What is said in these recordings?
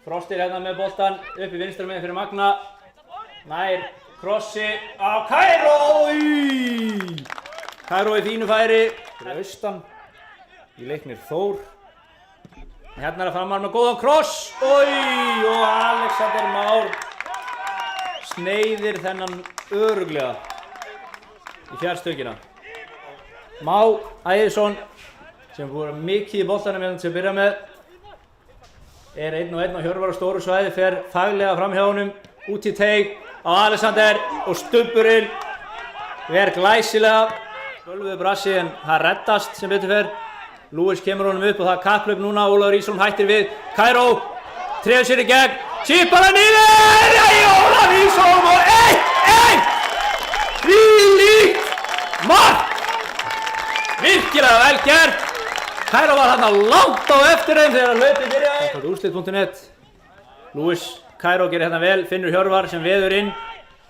Frosti hérna með boltan upp í vinstra megin fyrir Magna. Nær krossi á Kairó. Kairó í fínu færi fyrir austan. Í leiknir Þór. Hérna er að framar með góðan kross. Og Alexander Már sneiðir þennan örugglega í fjarstökina. Má Ægjesson sem voru mikið í boltanum hérna til að byrja með. Er 1-1 á Hjörvar á stóru svæði, fer faglega fram hjá honum, út í teig á Alexander og stubburinn ver glæsilega. Bölvuðu brassi en það reddast sem betur fer. Lewis kemur honum upp og það er kapplaup núna. Ólafur Ísholm hættir við. Kairó treður sér í gegn, chipar hann niður. Ólafur Ísholm og 1-1. Þvílíkt mark! Virkilega vel gert. Kairó var þarna langt á eftir þeim þegar hlaupið byrjaði. Úrslit.net. Lewis Kairó gerir hérna vel, finnur Hjörvar sem veður inn,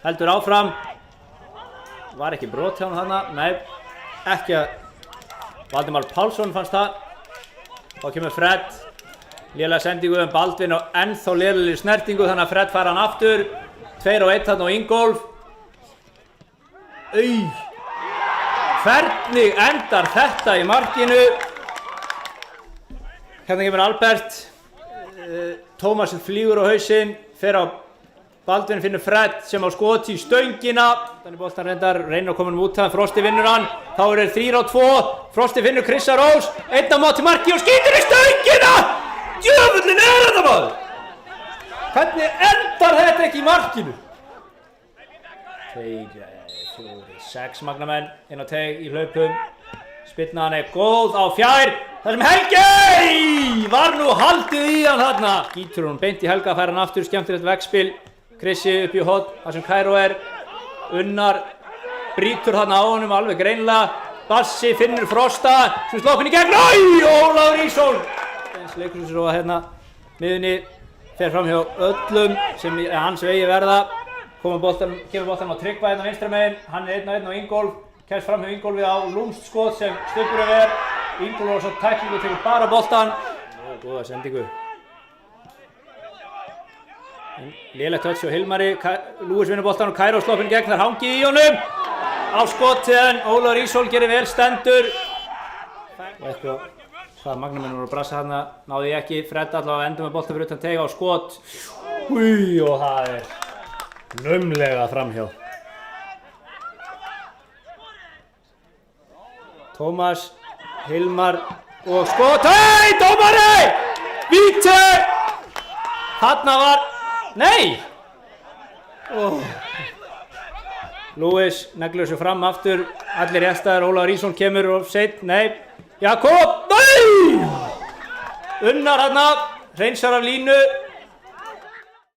heldur áfram. Var ekki brot hjá hann þarna, nei, ekki að Valdimar Pálsson fannst það. Þá kemur Fred, lélega sendingu Baldvin og ennþá lélega snertingu þannig að Fred fær hann aftur. 2-1 þarna á Ingólf. Hvernig endar þetta í markinu? Hérna kemur Albert, Tómas flýgur á hausinn, fer á Baldvin, finnur Fred sem á skoti í stöngina. Þannig boltan reynir að koma út það, Frosti vinnur hann, þá er 3-2, Frosti finnur Krissa Rós, 1 á móti marki og skýtur í stöngina! Djöfullinn er þetta maður! Hvernig endar þetta ekki í markinu? 2, 4, 6 magnamenn inn á teig í hlaupum. Spyrnan er góð á fjær, þar sem Helgi var nú haldið í hann þarna. Gítur hún beint í Helga, fær hann aftur, skemmtilegt veggspil. Krissi upp í hotn, þar sem Kairó er. Unnar brýtur þarna á honum alveg greinilega. Bassi finnur Frosta, sem sloppin í gegn. Ólafur Ísholm. Eins leikur sér svo að hérna miðunni fer fram hjá öllum sem hans vegi verða. Kemur boltan á Tryggva hérna vinstra megin, hann er 1-1 á Ingólf. Kemst fram hjá Ingólfi á lúmst skot sem stubburinn ver. Ingólfi var svo tæklingu til bara boltan. Góða sendingu. Lélegt touch hjá Hilmari. Lewis vinnur boltan og Kairó sloppinn gegn, þar hangi í honum. Á skotið en Ólafur Ísholm gerir vel stendur. Og eitthvað hvað magnamenn voru að brasa þarna, náði ég ekki. Fred allavega endur með boltan fyrir utan teig á skot. Og það er naumlega framhjá. Tómas, Hilmar og skot. Dómari! Víti! Þarna var... Nei! Lewis neglir þessu fram aftur. Allir réttstæðar, Ólafur Ísholm kemur og seint. Nei! Jakob! Nei! Unnar þarna, hreinsar af línu.